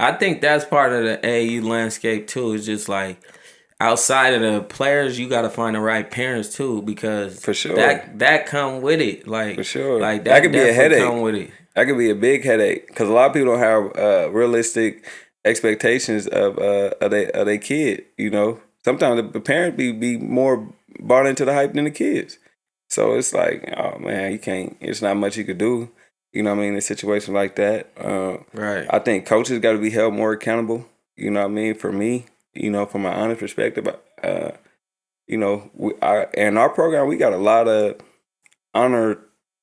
I think that's part of the AAU landscape too. It's just like outside of the players, you got to find the right parents too, because For sure. that come with it. For sure. Like That that could be a definitely come headache. with it. That could be a big headache because a lot of people don't have realistic expectations of their kid. You know, sometimes the parent be more bought into the hype than the kids. So it's like, oh man, you can't. It's not much you could do. You know what I mean? In a situation like that, Right. I think coaches got to be held more accountable. You know what I mean? For me, from my honest perspective, in our program, we got a lot of honor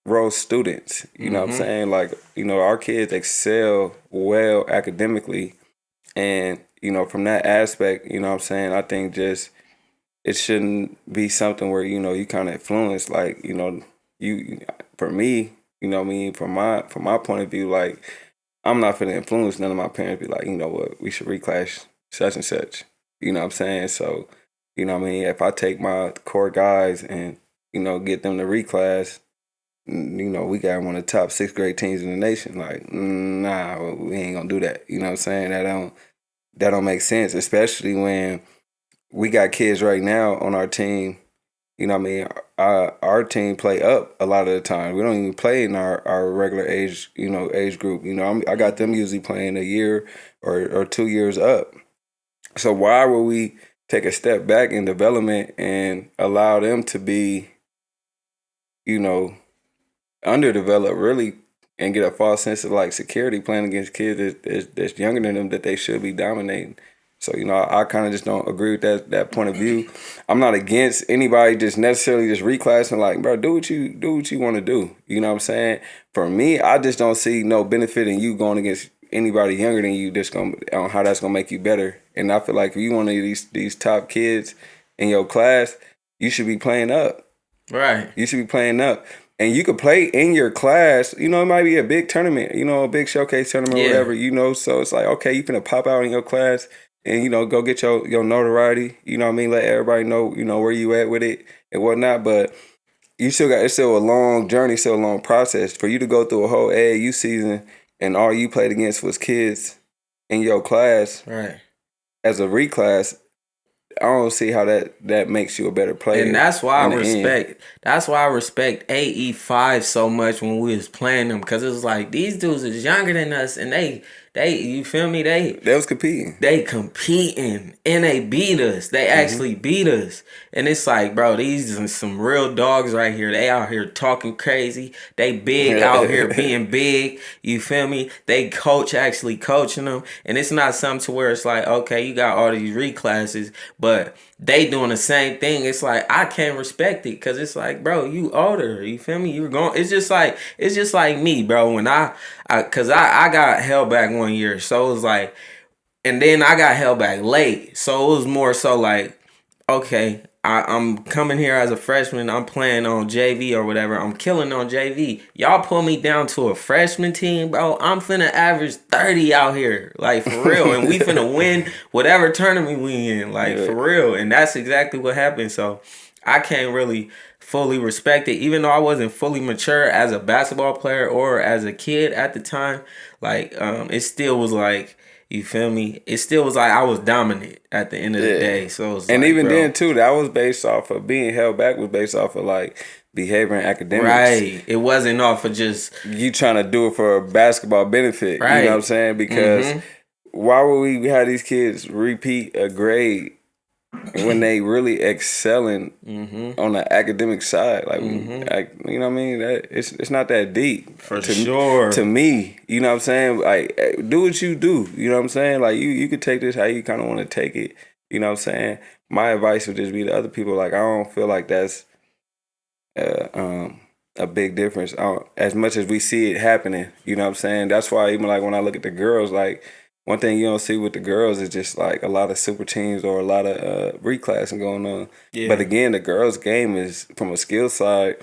roll students. You know what I'm Mm-hmm. saying? Like, our kids excel well academically. And, from that aspect, you know what I'm saying? I think just it shouldn't be something where, you kind of influence, like, you, for me, you know what I mean? From my point of view, like, I'm not finna influence none of my parents be like, you know what, we should reclass such and such. You know what I'm saying? So, you know what I mean? If I take my core guys and, get them to reclass, we got one of the top 6th grade teams in the nation. Like, nah, we ain't gonna do that. You know what I'm saying? That don't make sense, especially when we got kids right now on our team. You know what I mean? Our team play up a lot of the time. We don't even play in our regular age group. I got them usually playing a year or 2 years up. So why would we take a step back in development and allow them to be, you know, underdeveloped really and get a false sense of like security playing against kids that's younger than them that they should be dominating. So, I kind of just don't agree with that point of view. I'm not against anybody just necessarily just reclassing, like, bro, do what you want to do. You know what I'm saying? For me, I just don't see no benefit in you going against anybody younger than you just on how that's gonna make you better. And I feel like if you one of these top kids in your class, you should be playing up. Right. You should be playing up. And you could play in your class. It might be a big tournament, a big showcase tournament or Yeah. whatever, So it's like, okay, you finna pop out in your class and, go get your notoriety. You know what I mean? Let everybody know, where you at with it and whatnot. But it's still a long journey, still a long process. For you to go through a whole AAU season and all you played against was kids in your class Right. as a reclass, I don't see how that makes you a better And player that's why I in the end. respect. That's why I respect AE5 so much when we was playing them, because it was like these dudes is younger than us, and they you feel me? They was competing. They competing and they beat us. They Mm-hmm. actually beat us. And it's like, bro, these are some real dogs right here. They out here talking crazy. They big out here being big. You feel me? They coach actually coaching them. And it's not something to where it's like, okay, you got all these reclasses, but they doing the same thing. It's like I can't respect it because it's like, bro, you older. You feel me? You're going. It's just like me, bro. When I got held back one year, so it was like, and then I got held back late. So it was more so like, okay, I'm coming here as a freshman. I'm playing on JV or whatever. I'm killing on JV. Y'all pull me down to a freshman team, bro. I'm finna average 30 out here. Like, for real. And we finna win whatever tournament we in. Like, Yeah. for real. And that's exactly what happened. So I can't really fully respect it. Even though I wasn't fully mature as a basketball player or as a kid at the time, like, it still was like, you feel me? It still was like I was dominant at the end of the Yeah. day. So it's And like, even bro, then too, that was based off of being held back was based off of like behavior and academics. right. It wasn't off of just You trying to do it for a basketball benefit. You know what I'm right. saying? Because Mm-hmm. why would we have these kids repeat a grade when they really excelling Mm-hmm. on the academic side? Like, Mm-hmm. you know what I mean? That it's not that deep For to sure. me. You know what I'm saying? Like, do what you do. You know what I'm saying? Like, you could take this how you kind of want to take it. You know what I'm saying? My advice would just be to other people, like, I don't feel like that's uh, um, a big difference. As much as we see it happening, you know what I'm saying? That's why even like when I look at the girls, like one thing you don't see with the girls is just like a lot of super teams or a lot of reclassing going on. But Yeah. again, the girls' game is from a skill side,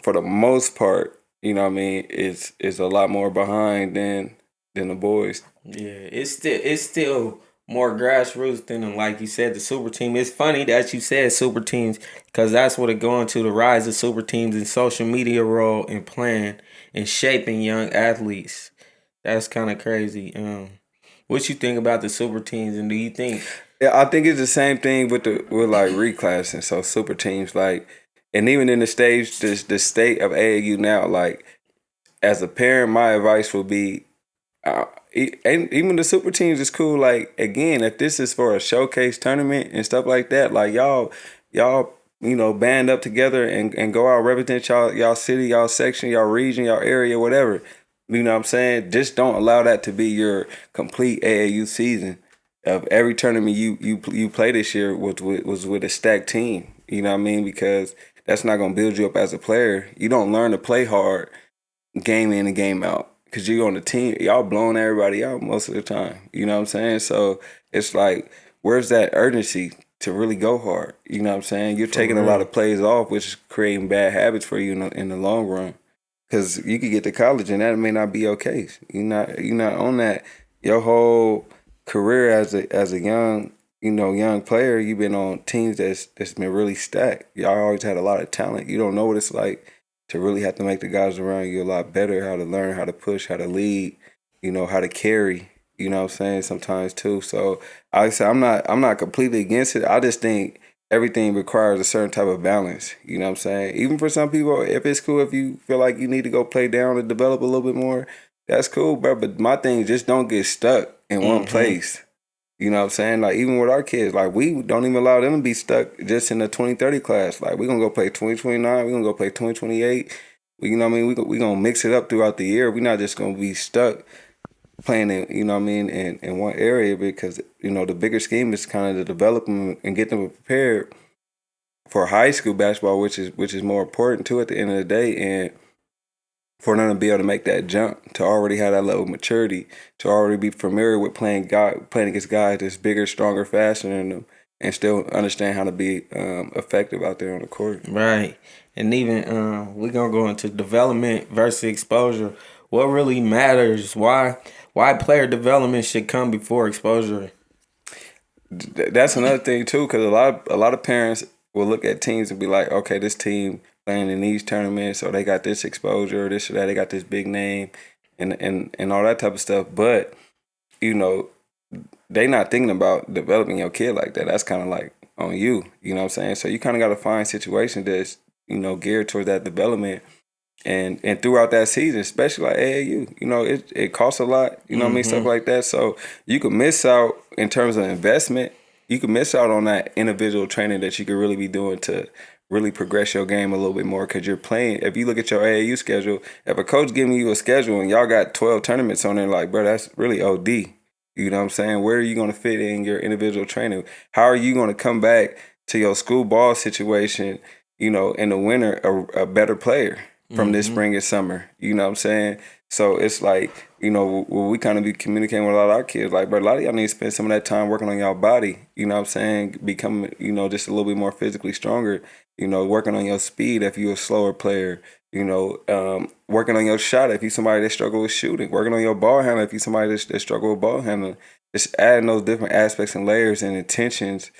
for the most part, you know what I mean, is a lot more behind than the boys. Yeah. It's still more grassroots than like you said, the super team. It's funny that you said super teams because that's what it going to, the rise of super teams and social media role in playing and shaping young athletes. That's kind of crazy. What you think about the super teams, and do you think? Yeah, I think it's the same thing with like reclassing. So super teams, like, and even in the stage, the state of AAU now, like, as a parent, my advice would be, and even the super teams is cool. Like, again, if this is for a showcase tournament and stuff like that, like, y'all, band up together and go out, represent y'all city, y'all section, y'all region, y'all area, whatever. You know what I'm saying? Just don't allow that to be your complete AAU season. Of every tournament you play this year was with a stacked team. You know what I mean? Because that's not gonna build you up as a player. You don't learn to play hard game in and game out because you're on the team. Y'all blowing everybody out most of the time. You know what I'm saying? So it's like, where's that urgency to really go hard? You know what I'm saying? You're taking a lot of plays off, which is creating bad habits for you in the long run. Because you could get to college and that may not be your case. You're not on that. Your whole career as a young player, you've been on teams that's been really stacked. Y'all always had a lot of talent. You don't know what it's like to really have to make the guys around you a lot better, how to learn, how to push, how to lead, how to carry, you know what I'm saying, sometimes too. So I say I'm not completely against it. I just think everything requires a certain type of balance, you know what I'm saying? Even for some people, if it's cool, if you feel like you need to go play down and develop a little bit more, that's cool, bro. But my thing, just don't get stuck in one place. You know what I'm saying? Like, even with our kids, like, we don't even allow them to be stuck just in the 2030 class. Like, we're going to go play 2029. We're going to go play 2028. You know what I mean? We're going to mix it up throughout the year. We're not just going to be stuck playing in, you know what I mean, in one area because, the bigger scheme is kind of to develop them and get them prepared for high school basketball, which is more important, too, at the end of the day. And for them to be able to make that jump, to already have that level of maturity, to already be familiar with playing against guys that's bigger, stronger, faster than them, and still understand how to be effective out there on the court. Right. And even we're going to go into development versus exposure. What really matters? Why player development should come before exposure? That's another thing, too, because a lot of parents will look at teams and be like, okay, this team playing in these tournaments, or they got this exposure, this or that, they got this big name, and all that type of stuff. But they not thinking about developing your kid like that. That's kind of like on you. You know what I'm saying? So you kind of got to find situations that's geared towards that development, and throughout that season, especially like AAU, it costs a lot. You know what I mean? Stuff like that. So you could miss out in terms of investment. You could miss out on that individual training that you could really be doing to really progress your game a little bit more because you're playing. If you look at your AAU schedule, if a coach giving you a schedule and y'all got 12 tournaments on there, like, bro, that's really OD. You know what I'm saying? Where are you going to fit in your individual training? How are you going to come back to your school ball situation, in the winter, a better player from this spring and summer? You know what I'm saying? So it's like, we kind of be communicating with a lot of our kids, like, bro, a lot of y'all need to spend some of that time working on y'all body, you know what I'm saying? Becoming, just a little bit more physically stronger, working on your speed if you're a slower player, working on your shot if you're somebody that struggle with shooting, working on your ball handling if you're somebody that struggle with ball handling. Just adding those different aspects and layers and intentions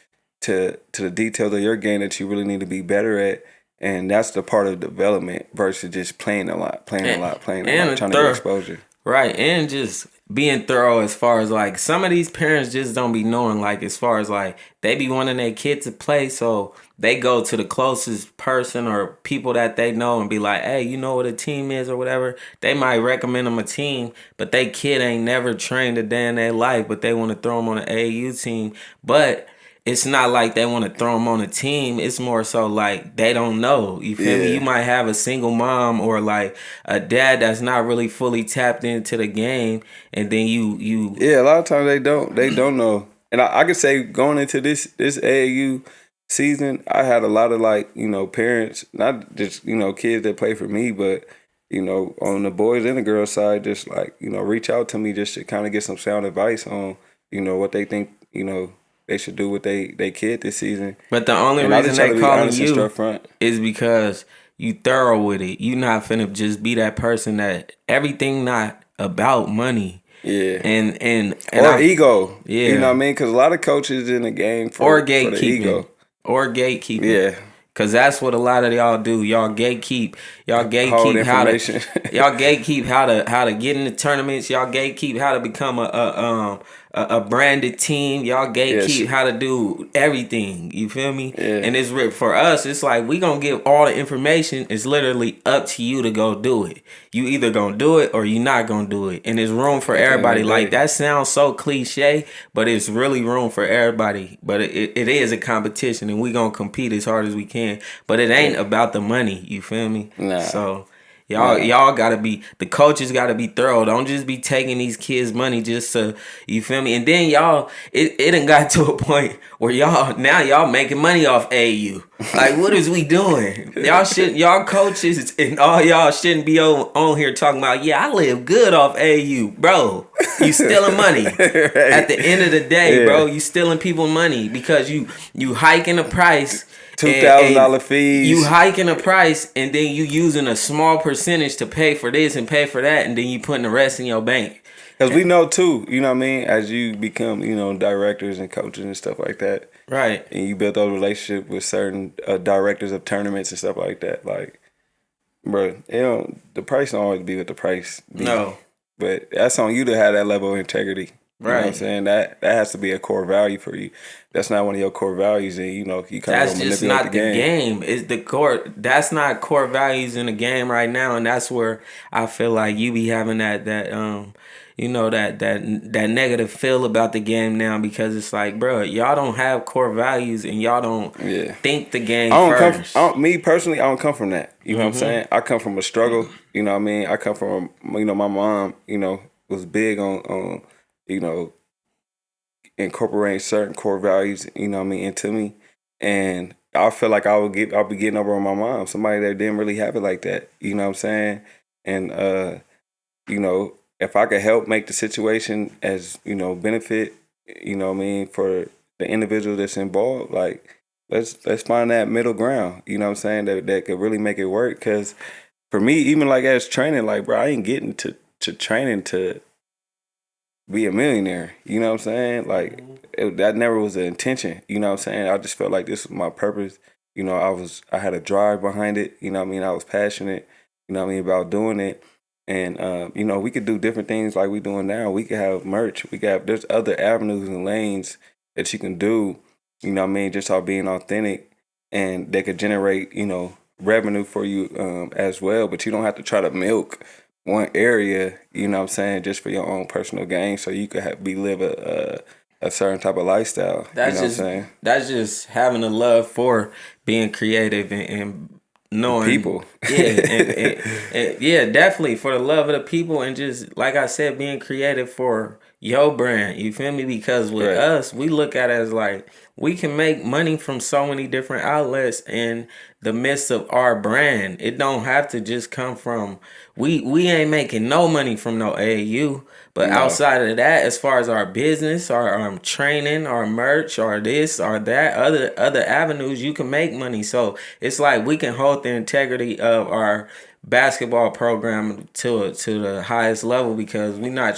to the details of your game that you really need to be better at. And that's the part of development versus just playing a lot, trying to get exposure. Right, and just being thorough as far as, like, some of these parents just don't be knowing, like, as far as, like, they be wanting their kid to play, so they go to the closest person or people that they know and be like, hey, you know what a team is or whatever. They might recommend them a team, but they kid ain't never trained a day in their life, but they want to throw them on an AAU team. But it's not like they want to throw them on a team. It's more so like they don't know. You feel me? You might have a single mom or like a dad that's not really fully tapped into the game, and then you. Yeah, a lot of times they don't know. And I could say going into this AAU season, I had a lot of parents, not just kids that play for me, but on the boys and the girls side, just reach out to me just to kind of get some sound advice on what they think they should do with they kid this season. But the only reason they calling you is because you thorough with it. You not finna just be that person that everything not about money. Yeah. And or ego. Yeah. You know what I mean? Because a lot of coaches in the game for the ego. Or gatekeeping. Yeah. Cause that's what a lot of y'all do. Y'all gatekeep how to y'all gatekeep how to get in the tournaments. Y'all gatekeep how to become a branded team. Y'all gatekeep how to do everything. You feel me? Yeah. And it's for us. It's like we gonna give all the information. It's literally up to you to go do it. You either gonna do it or you not gonna do it. And there's room for At the end of everybody. the Like day. that sounds so cliche, but it's really room for everybody. But it is a competition, and we gonna compete as hard as we can. But it ain't about the money. You feel me? Nah. So. Y'all gotta be, the coaches gotta be thorough. Don't just be taking these kids' money just to, you feel me? And then y'all, it done got to a point where y'all making money off AAU. Like, what is we doing? Y'all coaches and all y'all shouldn't be on here talking about, yeah, I live good off AAU. Bro, you stealing money. Right. At the end of the day, Yeah. bro, you stealing people money because you hiking the price. $2,000 fees. You hiking the price and then you using a small percentage to pay for this and pay for that, and then you putting the rest in your bank. Because we know too, you know what I mean, as you become, directors and coaches and stuff like that. Right. And you build those relationships with certain directors of tournaments and stuff like that. Like, bro, the price don't always be what the price be. No. But that's on you to have that level of integrity. You know what I'm Right. saying? That has to be a core value for you. That's not one of your core values, and you kind of That's go just manipulate not the game. It's the core. That's not core values in the game right now, and that's where I feel like you be having that that negative feel about the game now, because it's like, bro, y'all don't have core values and y'all don't think the game first. Me personally, I don't come from that. You know what I'm saying? I come from a struggle. You know what I mean? I come from my mom. Was big on incorporating certain core values. You know what I mean, into me, and I feel like I'll be getting over on my mom, somebody that didn't really have it like that. You know what I'm saying? And if I could help make the situation as benefit, what I mean, for the individual that's involved, like let's find that middle ground. You know what I'm saying? That could really make it work. Because for me, even like as training, like bro, I ain't getting to training to be a millionaire. You know what I'm saying? Like that never was the intention. You know what I'm saying? I just felt like this was my purpose. I had a drive behind it. You know what I mean? I was passionate. You know what I mean, about doing it. And we could do different things like we doing now. We could have merch. There's other avenues and lanes that you can do. You know what I mean? Just all being authentic, and they could generate revenue for you as well. But you don't have to try to milk one area. You know what I'm saying? Just for your own personal gain, so you could live a certain type of lifestyle. That's you know what I'm saying? That's just having a love for being creative and knowing people. and yeah, definitely for the love of the people, and just like I said, being creative for your brand. You feel me? Because with us, we look at it as like we can make money from so many different outlets in the midst of our brand. It don't have to just come from we ain't making no money from no AAU. But outside of that, as far as our business, our training, our merch, or this or that, other avenues, you can make money. So it's like we can hold the integrity of our basketball program to the highest level, because we not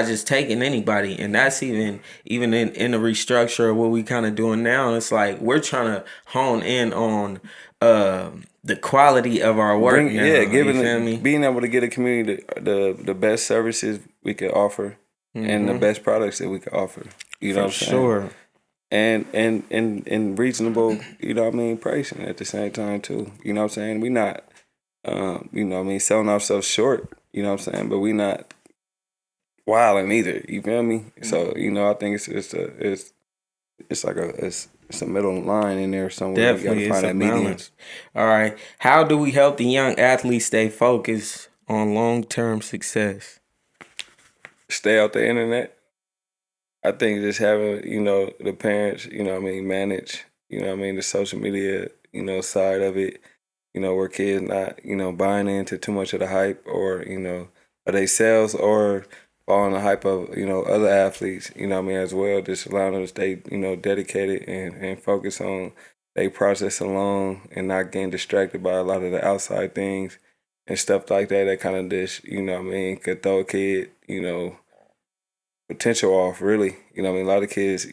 just taking anybody. And that's even in the restructure of what we kind of doing now. It's like we're trying to hone in on the quality of our work now. Being able to get a community the best services we could offer, and the best products that we could offer. You know what I'm saying? Sure. And reasonable, pricing at the same time too. You know what I'm saying? We not selling ourselves short, you know what I'm saying? But we not wilding either. You feel me? So, I think it's a middle line in there somewhere. Definitely, you gotta find that medium. All right. How do we help the young athletes stay focused on long-term success? Stay out the internet. I think just having, the parents, manage, the social media, side of it, where kids not, buying into too much of the hype, or, of they sales, or following the hype of, other athletes, as well. Just allowing them to stay, dedicated and focus on their process alone, and not getting distracted by a lot of the outside things and stuff like that. That kind of just, could throw a kid, potential off, really. A lot of kids,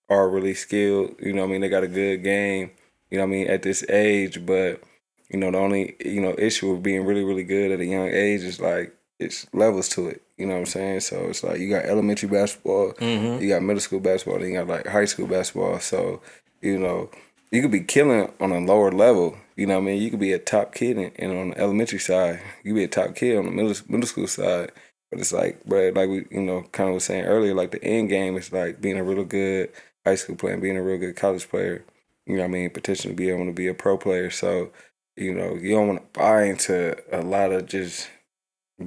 are really skilled. They got a good game, at this age. But, the only, issue of being really, really good at a young age is like, it's levels to it. You know what I'm saying? So it's like you got elementary basketball, you got middle school basketball, then you got like high school basketball. So, you know, you could be killing on a lower level. You know what I mean? You could be a top kid in on the elementary side. You could be a top kid on the middle school side. But it's like, bro, like we, kind of was saying earlier, like the end game is like being a real good high school player and being a real good college player. You know what I mean? Potentially be able to be a pro player. So, you don't want to buy into a lot of just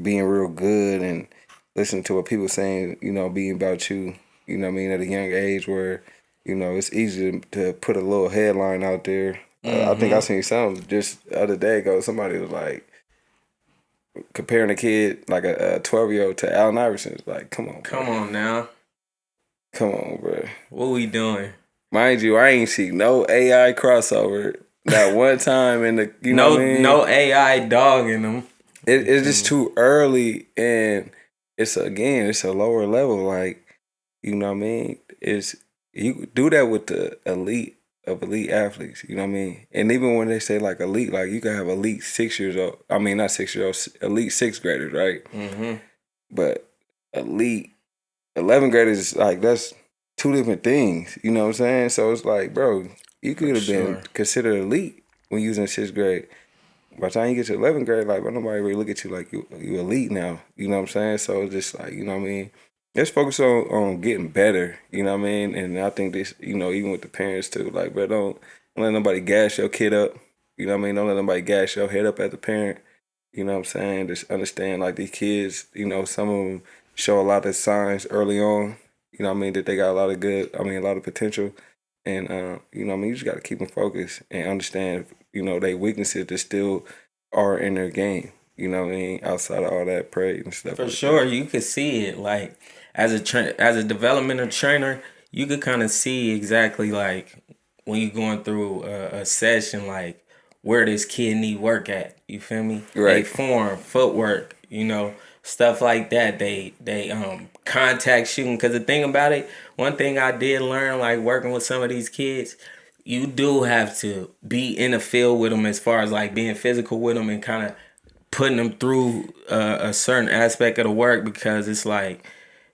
being real good and listen to what people saying, being about you, you know what I mean, at a young age where, it's easy to put a little headline out there. I think I seen something just the other day ago. Somebody was like comparing a kid, like a 12-year-old to Allen Iverson. It's like, come on, bro. Come on now. Come on, bro. What we doing? Mind you, I ain't see no AI crossover that one time in the, what I mean? No AI dog in them. It's just too early, and it's a lower level. Like, you know what I mean? You do that with the elite of elite athletes. You know what I mean? And even when they say like elite, like you can have elite 6 years old. I mean, not 6 year olds, elite sixth graders, right? Mm-hmm. But elite 11 graders, like that's two different things. You know what I'm saying? So it's like, bro, you could have been considered elite when you was in sixth grade. By the time you get to 11th grade, like, but nobody really look at you like you elite now. You know what I'm saying? So it's just like, you know what I mean? Let's focus on getting better. You know what I mean? And I think this, even with the parents too, like, bro, don't let nobody gas your kid up. You know what I mean? Don't let nobody gas your head up as a parent. You know what I'm saying? Just understand, like, these kids, some of them show a lot of signs early on. You know what I mean? That they got a lot of potential. And, you know what I mean? You just got to keep them focused and understand, they weaknesses that still are in their game. You know what I mean? Outside of all that praise and stuff. For sure, you could see it. Like, as a developmental trainer, you could kind of see exactly, like, when you're going through a session, like, where this kid need work at. You feel me? Right. They form, footwork, stuff like that. They contact shooting. Because the thing about it, one thing I did learn, like, working with some of these kids, you do have to be in the field with them as far as, like, being physical with them and kind of putting them through a certain aspect of the work, because it's like,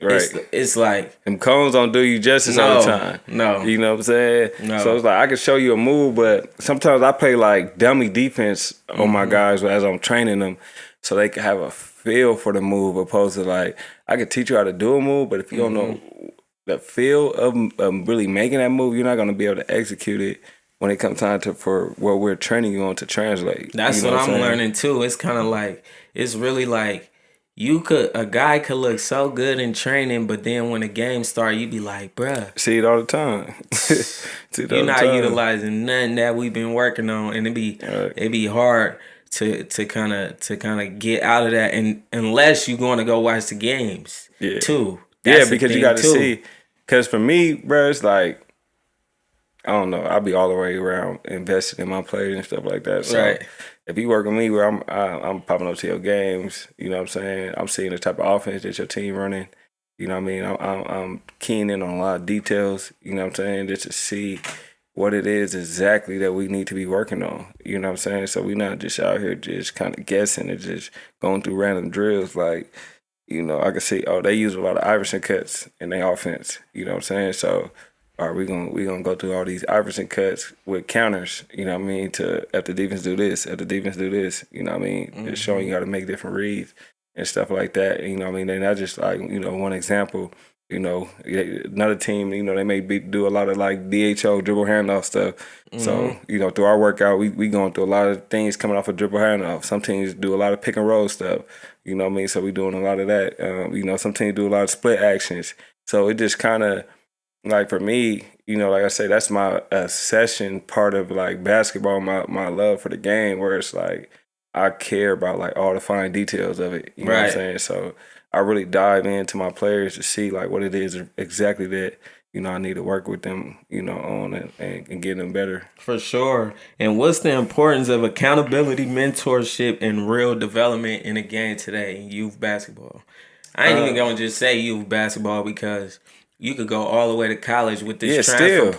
right. It's like them cones don't do you justice all the time. No. You know what I'm saying? No. So it's like I can show you a move, but sometimes I play like dummy defense on my guys as I'm training them so they can have a feel for the move, opposed to like I can teach you how to do a move, but if you don't know the feel of really making that move, you're not gonna be able to execute it when it comes time for what we're training you on to translate. That's what I'm learning too. It's kind of like, it's really like a guy could look so good in training, but then when the game start, you be like, bruh. See it all the time. You're not utilizing nothing that we've been working on, and it be hard to kind of get out of that, and unless you're going to go watch the games too. That's because you got to see. Because for me, bro, it's like, I don't know. I'll be all the way around invested in my players and stuff like that. So if you work with me, where I'm popping up to your games, you know what I'm saying? I'm seeing the type of offense that your team running. You know what I mean? I'm keying in on a lot of details. You know what I'm saying? Just to see what it is exactly that we need to be working on. You know what I'm saying? So we're not just out here just kind of guessing and just going through random drills. Like, I can see, they use a lot of Iverson cuts in their offense. You know what I'm saying? So, all right, we gonna go through all these Iverson cuts with counters, you know what I mean, to if the defense do this, you know what I mean? Just showing you how to make different reads and stuff like that. You know what I mean? They're not just like, one example, another team, they may do a lot of like DHO, dribble handoff stuff. So, through our workout, we going through a lot of things coming off of dribble handoff. Some teams do a lot of pick and roll stuff, you know what I mean? So we doing a lot of that. Some teams do a lot of split actions. So it just kind of, like for me, like I say, that's my session part of like basketball, my love for the game, where it's like I care about like all the fine details of it. You know what I'm saying? So I really dive into my players to see like what it is exactly that, I need to work with them, on and get them better. For sure. And what's the importance of accountability, mentorship, and real development in the game today in youth basketball? I ain't even going to just say youth basketball, because you could go all the way to college with this transfer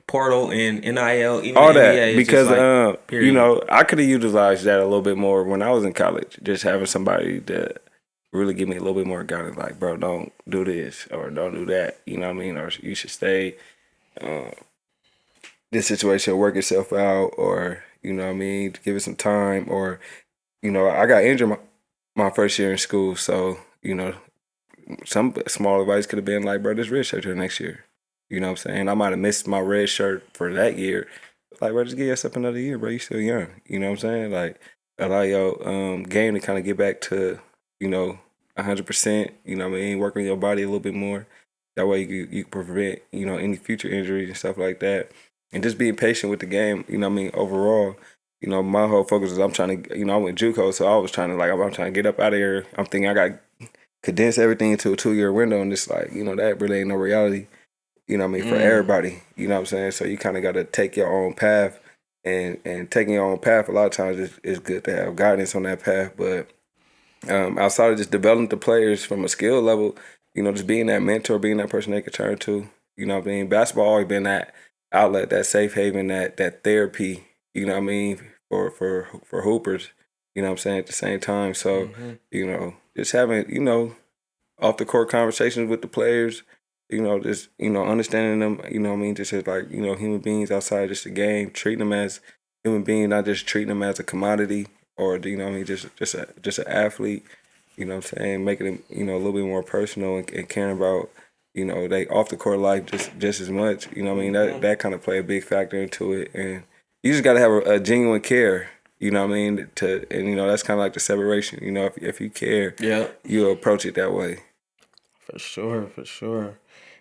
portal and NIL, even all the that, NBA. Because I could have utilized that a little bit more when I was in college. Just having somebody that really give me a little bit more guidance, like, bro, don't do this or don't do that. You know what I mean? Or you should stay. This situation will work itself out, or you know what I mean, give it some time, or you know, I got injured my first year in school, so you know, some small advice could have been like, bro, this red shirt till next year. You know what I'm saying? I might have missed my red shirt for that year. Like, bro, just give yourself another year, bro. You still young. You know what I'm saying? Like, allow your game to kind of get back to, you know, 100%. You know what I mean? Work on your body a little bit more. That way you can prevent, you know, any future injuries and stuff like that. And just being patient with the game, you know what I mean? Overall, you know, my whole focus is I'm trying to, you know, I went JUCO, so I was trying to, like, I'm trying to get up out of here. I'm thinking I got to condense everything into a 2-year window, and it's like, you know, that really ain't no reality, you know what I mean, for everybody. You know what I'm saying? So you kind of got to take your own path, and taking your own path, a lot of times it's good to have guidance on that path. But outside of just developing the players from a skill level, you know, just being that mentor, being that person they can turn to, you know what I mean? Basketball always been that outlet, that safe haven, that therapy, you know what I mean, for hoopers, you know what I'm saying, at the same time. So, you know, just having, you know, off the court conversations with the players, you know, just, you know, understanding them, you know what I mean, just as like, you know, human beings outside just the game, treating them as human beings, not just treating them as a commodity or, you know what I mean, just an athlete, you know what I'm saying, making them, you know, a little bit more personal and caring about, you know, they off the court life just as much, you know what I mean, that kind of play a big factor into it. And you just got to have a genuine care, you know what I mean, and, you know, that's kind of like the separation, you know, if you care, you'll approach it that way. For sure, for sure.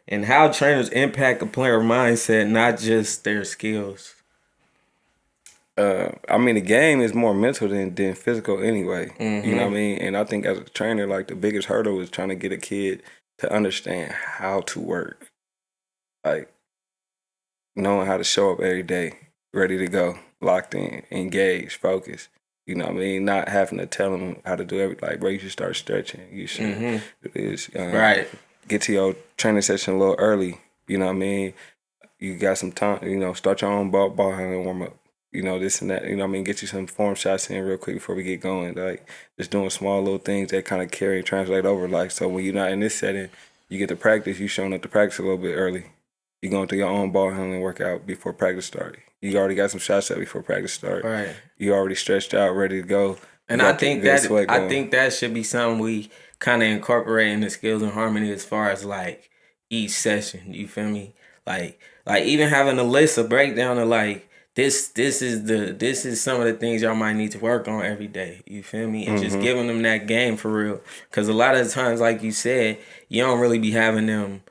And how trainers impact a player mindset, not just their skills. I mean, the game is more mental than physical anyway. You know what I Mm-hmm. mean? And I think as a trainer, like the biggest hurdle is trying to get a kid to understand how to work. Like knowing how to show up every day, ready to go, locked in, engaged, focused. You know what I mean? Not having to tell them how to do everything. Like, bro, you should start stretching. You should do this. Right. Get to your training session a little early. You know what I mean? You got some time, you know, start your own ball handling warm up. You know, this and that, you know what I mean? Get you some form shots in real quick before we get going. Like, just doing small little things that kind of carry and translate over. Like, so when you're not in this setting, you get to practice, you showing up to practice a little bit early. You going through your own ball handling workout before practice start. You already got some shots up before practice start. Right. You already stretched out, ready to go. And I think that should be something we kind of incorporate in the skills and harmony as far as like each session. You feel me? Like even having a list, a breakdown of like this is some of the things y'all might need to work on every day. You feel me? And just giving them that game for real. Because a lot of the times, like you said, you don't really be having them.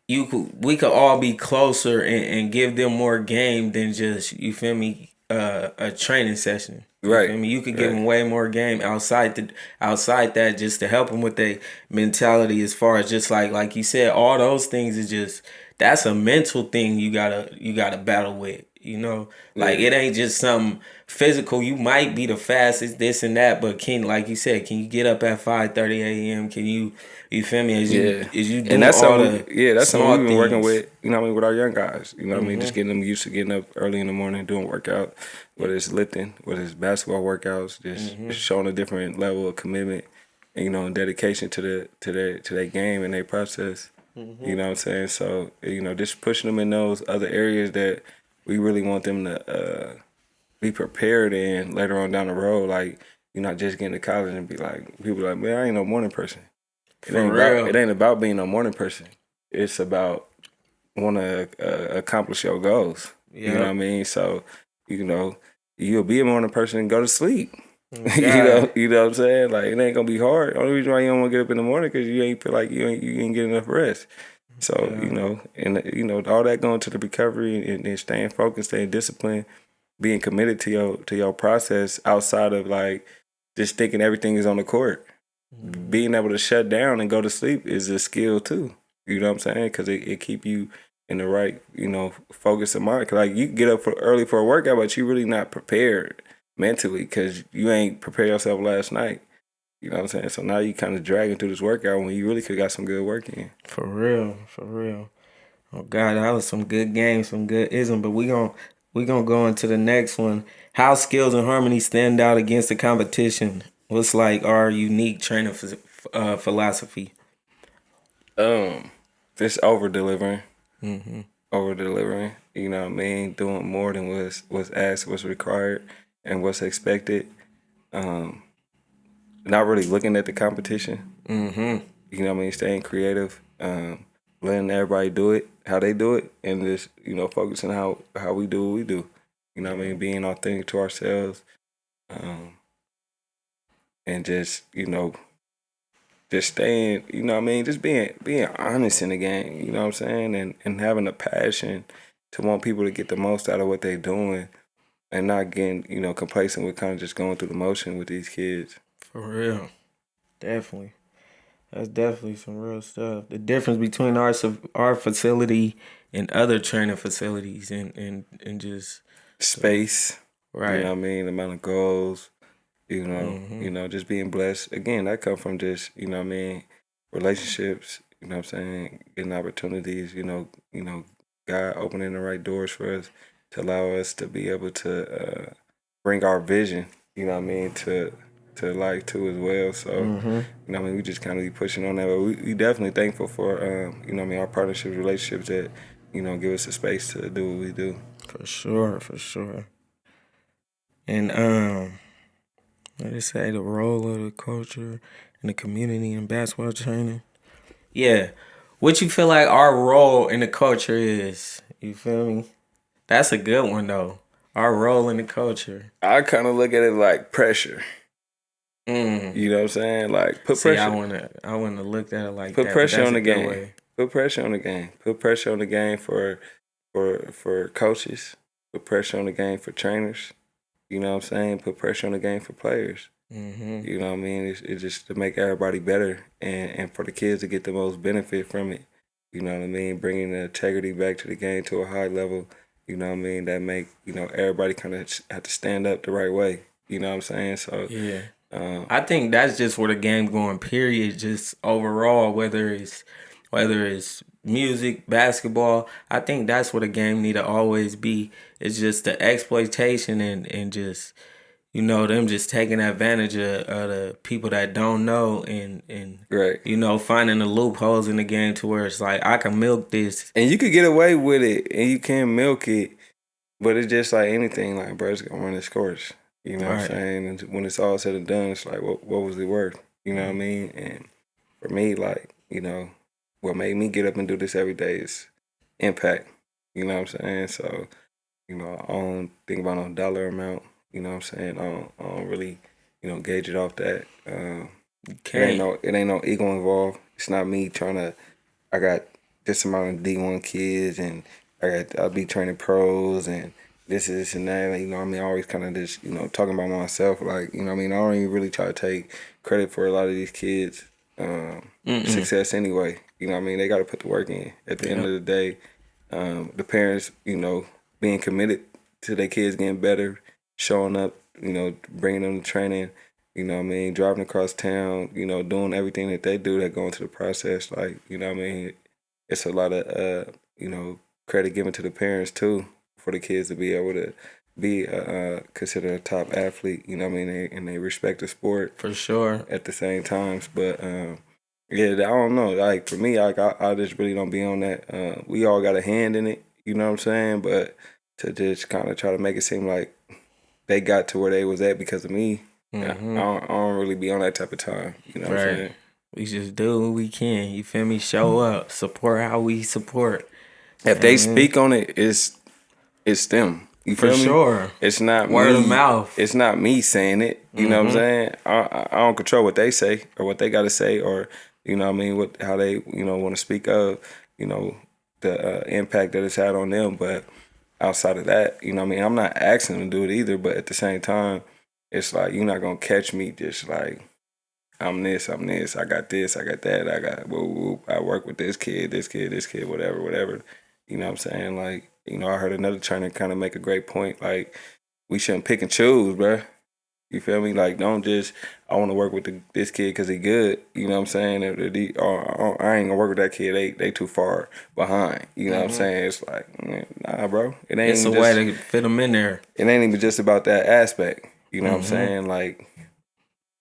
We could all be closer and give them more game than just, you feel me, a training session. You Right. feel me? You could give them way more game outside that, just to help them with their mentality, as far as just like you said, all those things is just, that's a mental thing you gotta battle with. You know, like it ain't just something physical. You might be the fastest, this and that, but like you said, can you get up at 5:30 a.m.? Can you feel me? As you doing and that's all something, the that's something small we've been working things. with, you know what I mean, with our young guys. You know what I mean? Just getting them used to getting up early in the morning, doing workout, whether it's lifting, whether it's basketball workouts, just showing a different level of commitment and, you know, and dedication to their game and their process. You know what I'm saying? So, you know, just pushing them in those other areas that we really want them to be prepared in later on down the road. Like, you're not just getting to college and be like, people are like, man, I ain't no morning person. It ain't about being a morning person. It's about want to accomplish your goals. You know what I mean? So, you know, you'll be a morning person and go to sleep. You know what I'm saying? Like, it ain't gonna be hard. Only reason why you don't want to get up in the morning because you ain't feel like you ain't get enough rest. So, you know, and you know, all that going to the recovery and staying focused, staying disciplined, being committed to your process outside of like just thinking everything is on the court. Being able to shut down and go to sleep is a skill too. You know what I'm saying? Because it keep you in the right, you know, focus of mind. Cause like you can get up early for a workout, but you really not prepared mentally because you ain't prepared yourself last night. You know what I'm saying? So now you kind of dragging through this workout when you really could have got some good work in. For real, for real. Oh God, that was some good games, some good ism. But we gonna go into the next one. How skills and harmony stand out against the competition? What's like our unique training philosophy? Just over delivering. Mm-hmm. Over delivering, you know what I mean? Doing more than was asked, was required, and what's expected. Not really looking at the competition. Mm-hmm. You know what I mean? Staying creative, letting everybody do it how they do it, and just focusing how we do what we do. You know what I mean? Being authentic to ourselves, and just staying. You know what I mean? Just being honest in the game. You know what I'm saying? And having a passion to want people to get the most out of what they're doing, and not getting complacent with kind of just going through the motion with these kids. For real, definitely. That's definitely some real stuff. The difference between our facility and other training facilities, and just Space, right. you know what I mean? The amount of goals, Mm-hmm. just being blessed. Again, that come from just, what I mean, relationships, you know what I'm saying, getting opportunities, God opening the right doors for us to allow us to be able to bring our vision, you know what I mean, to life too as well. So, Mm-hmm. we just kind of be pushing on that. But we definitely thankful for, our partnerships, relationships that, give us the space to do what we do. For sure, for sure. And what they say, the role of the culture in the community in basketball training. Yeah, what you feel like our role in the culture is? You feel me? That's a good one though. Our role in the culture. I kind of look at it like pressure. Mm. You know what I'm saying? Like put See, pressure. I wanna look at it like Put that, but pressure that's on a the good game. way. Put pressure on the game. Put pressure on the game for coaches. Put pressure on the game for trainers. You know what I'm saying? Put pressure on the game for players. Mm-hmm. You know what I mean? It's just to make everybody better and for the kids to get the most benefit from it. You know what I mean? Bringing the integrity back to the game to a high level. You know what I mean? That make everybody kind of have to stand up the right way. You know what I'm saying? So Yeah. I think that's just where the game going. Period. Just overall, whether it's music, basketball, I think that's where the game need to always be. It's just the exploitation and just them just taking advantage of the people that don't know and right. Finding the loopholes in the game to where it's like I can milk this. And you could get away with it and you can milk it, but it's just like anything, like bro, it's gonna run its course. You know what I'm Right. saying? And when it's all said and done, it's like what was it worth? You know what I mean? And for me, like, what made me get up and do this every day is impact. You know what I'm saying? So, I don't think about no dollar amount. You know what I'm saying? I don't really, gauge it off that. It ain't no ego involved. It's not me trying to. I got this amount of D1 kids, and I'll be training pros, and this and that. You know what I mean? I always kind of just talking about myself. Like, you know what I mean? I don't even really try to take credit for a lot of these kids' success anyway. You know what I mean? They got to put the work in. At the end of the day, the parents, being committed to their kids getting better, showing up, bringing them to training, you know what I mean, driving across town, doing everything that they do that go into the process. Like, you know what I mean, it's a lot of, credit given to the parents too for the kids to be able to be considered a top athlete, you know what I mean, and they respect the sport. For sure. At the same times, but yeah, I don't know. Like for me, I just really don't be on that. We all got a hand in it, you know what I'm saying? But to just kind of try to make it seem like they got to where they was at because of me, Mm-hmm. I don't really be on that type of time. You know what I'm saying? We just do what we can. You feel me? Show up, support how we support. If they speak on it, it's them. You For feel me? sure. It's not Word me. of mouth. It's not me saying it. You know what I'm saying? I don't control what they say or what they got to say or you know what I mean, how they want to speak of the impact that it's had on them. But outside of that, you know what I mean, I'm not asking them to do it either. But at the same time, it's like you're not gonna catch me just like I'm this, I got this, I got that, I got I work with this kid, whatever. You know what I'm saying? Like, I heard another trainer kind of make a great point. Like, we shouldn't pick and choose, bruh. You feel me? Like, don't just, I want to work with this kid because he good. You know what I'm saying? Or I ain't going to work with that kid. They too far behind. You know what I'm saying? It's like, nah, bro. It ain't It's a even way to fit them in there. It ain't even just about that aspect. You know what I'm saying? Like,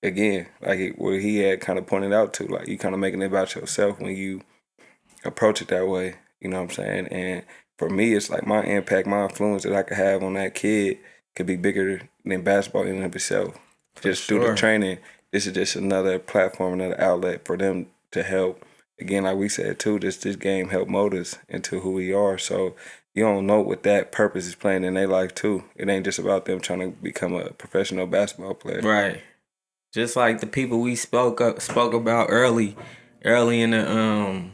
again, like what he had kind of pointed out to, like you kind of making it about yourself when you approach it that way. You know what I'm saying? And for me, it's like my impact, my influence that I could have on that kid could be bigger than basketball in and of itself. For Just through the sure. training, this is just another platform, another outlet for them to help. Again, like we said too, this game help mold us into who we are. So you don't know what that purpose is playing in their life too. It ain't just about them trying to become a professional basketball player. Right. Just like the people we spoke about early in the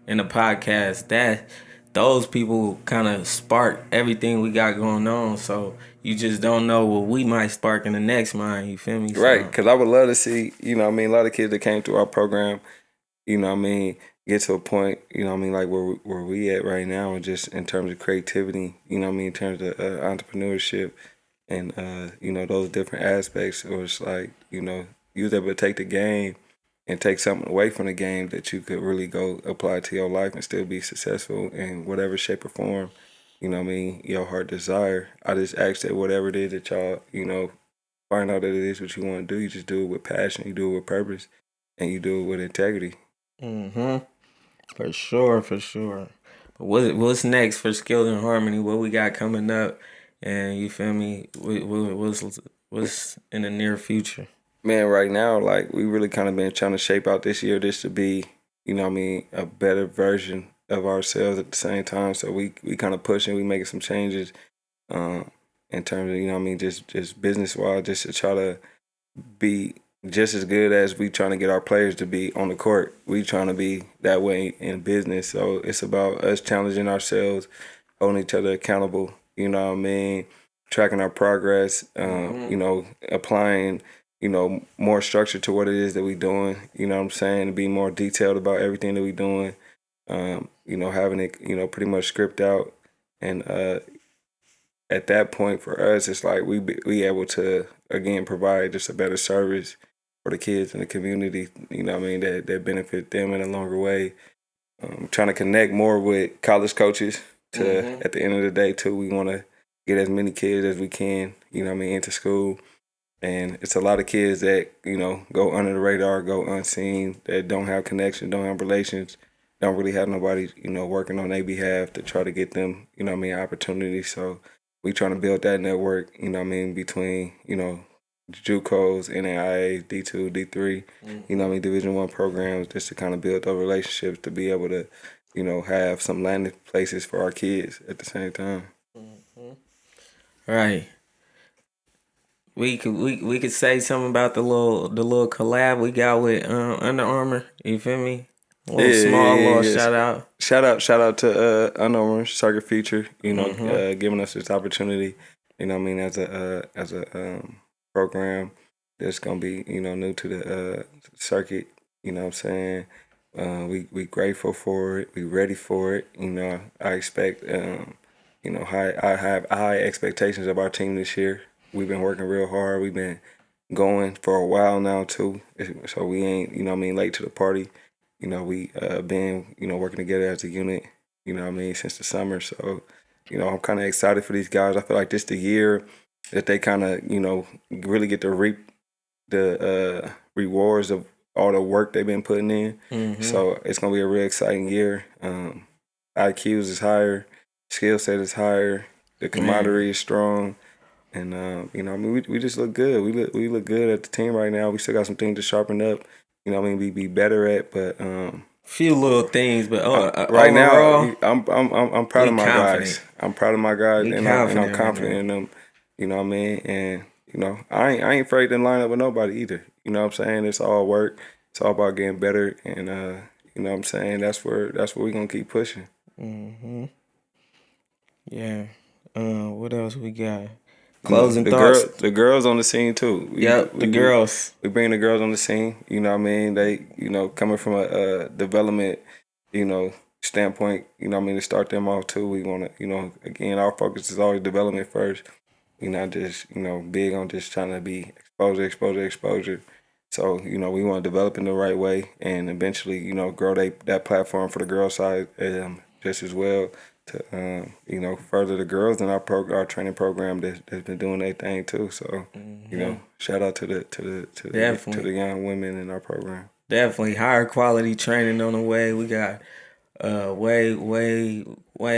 in the podcast, that those people kind of spark everything we got going on. So you just don't know what we might spark in the next mind. You feel me? Right, So because I would love to see, you know what I mean, a lot of kids that came through our program, you know what I mean, get to a point, you know what I mean, like where we at right now, and just in terms of creativity, you know what I mean, in terms of entrepreneurship and, you know, those different aspects. Or it's like, you know, you was able to take the game and take something away from the game that you could really go apply to your life and still be successful in whatever shape or form, you know what I mean, your heart desire. I just ask that whatever it is that y'all, you know, find out that it is what you want to do, you just do it with passion, you do it with purpose, and you do it with integrity. for sure, for sure. But what's next for Skilled in Harmony? What we got coming up? And you feel me? What's in the near future? Man, right now, like we really kind of been trying to shape out this year just to be, you know what I mean, a better version of ourselves at the same time. So we kind of pushing, we making some changes in terms of, you know what I mean, just business wise, just to try to be just as good as we trying to get our players to be on the court. We trying to be that way in business. So it's about us challenging ourselves, holding each other accountable, you know what I mean, tracking our progress, you know, applying, you know, more structure to what it is that we doing, you know what I'm saying, to be more detailed about everything that we doing, you know, having it, you know, pretty much script out. And at that point for us, it's like we able to, again, provide just a better service for the kids in the community, you know what I mean, that benefit them in a longer way. Trying to connect more with college coaches to, at the end of the day, too, we want to get as many kids as we can, you know what I mean, into school. And it's a lot of kids that, you know, go under the radar, go unseen, that don't have connections, don't have relations, don't really have nobody, you know, working on their behalf to try to get them, you know what I mean, opportunities. So we trying to build that network, you know what I mean, between, you know, JUCOs, NAIA, D2, D3, you know what I mean, Division I programs, just to kind of build those relationships to be able to, you know, have some landing places for our kids at the same time. Right. We could say something about the little collab we got with Under Armour. You feel me? A Yeah, little small yeah, little yeah. shout out. Shout out to Under Armour Circuit Future, you know, Mm-hmm. giving us this opportunity, you know what I mean, as a program that's gonna be, you know, new to the circuit, you know what I'm saying. We grateful for it, we ready for it, you know. I expect you know, I have high expectations of our team this year. We've been working real hard, we've been going for a while now too. So we ain't, you know what I mean, late to the party. You know, we been, you know, working together as a unit, you know what I mean, since the summer. So, you know, I'm kind of excited for these guys. I feel like this the year that they kind of, you know, really get to reap the rewards of all the work they've been putting in. So it's going to be a real exciting year. IQs is higher, skill set is higher, the camaraderie is strong. And you know, I mean, we just look good. We look good at the team right now. We still got some things to sharpen up. You know, what I mean, be better at. But Few little things, but right overall, now, I'm proud we of my confident. guys. I'm proud of my guys, We and I'm confident right confident now. in them. You know what I mean? And you know, I ain't afraid to line up with nobody either. You know what I'm saying? It's all work. It's all about getting better, and you know what I'm saying? That's where we gonna keep pushing. Yeah. What else we got? Closing thoughts. The girls on the scene too. Yep, the girls. We bring the girls on the scene. You know what I mean? They, you know, coming from a development, you know, standpoint. You know what I mean? To start them off too. We want to, you know, again, our focus is always development first. We're not just, you know, big on just trying to be exposure. So, you know, we want to develop in the right way and eventually, you know, grow that platform for the girl side just as well. you know, further the girls in our training program that's been doing their thing too. So, you know, shout out to the young women in our program. Definitely higher quality training on the way. We got way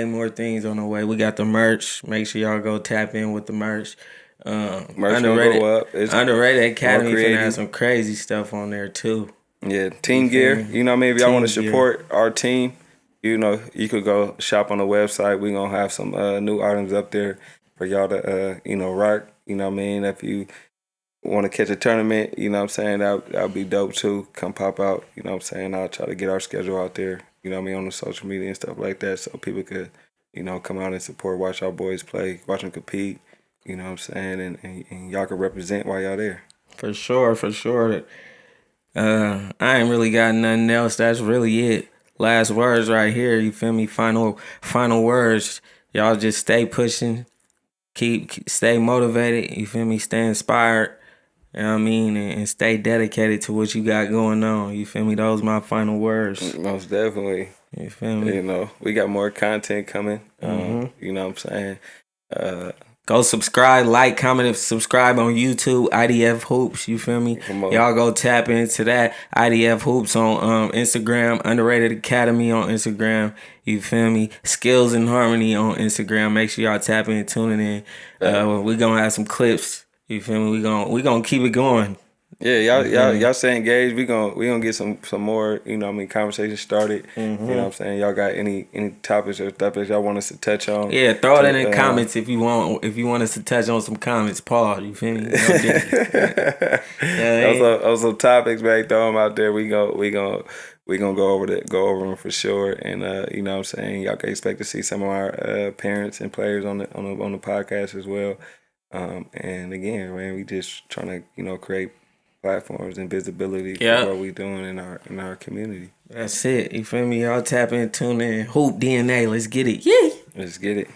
more things on the way. We got the merch. Make sure y'all go tap in with the merch. Merch gonna go up. It's Underrated Academy finna have some crazy stuff on there too. Yeah, team gear. You know what I mean? If y'all want to support our team, you know, you could go shop on the website. We gonna have some new items up there for y'all to you know, rock. You know what I mean? If you want to catch a tournament, you know what I'm saying, that'll be dope too. Come pop out. You know what I'm saying? I'll try to get our schedule out there, you know what I mean, on the social media and stuff like that, so people could, you know, come out and support, watch our boys play, watch them compete, you know what I'm saying, and y'all can represent while y'all there. For sure. I ain't really got nothing else. That's really it. Last words right here. You feel me? Final words. Y'all just stay pushing. Stay motivated. You feel me? Stay inspired. You know what I mean? And stay dedicated to what you got going on. You feel me? Those my final words. Most definitely. You feel me? You know, we got more content coming. You know what I'm saying? Go subscribe, like, comment, and subscribe on YouTube, IDF Hoops, you feel me? Y'all go tap into that. IDF Hoops on Instagram, Underrated Academy on Instagram, you feel me? Skills and Harmony on Instagram. Make sure y'all tap in and tuning in. We're going to have some clips, you feel me? We gonna keep it going. Yeah, y'all stay engaged. We gonna get some more, you know what I mean, conversation started. You know what I'm saying? Y'all got any topics or stuff that y'all want us to touch on? Yeah, throw it in the comments if you want us to touch on some comments, Paul. You feel me? Those some topics, man. Throw them out there. We gonna go over them for sure. And you know what I'm saying? Y'all can expect to see some of our parents and players on the podcast as well. And again, man, we just trying to, you know, create platforms and visibility for what we doing in our community. That's it. You feel me? Y'all tap in, tune in. Hoop DNA. Let's get it. Yeah. Let's get it.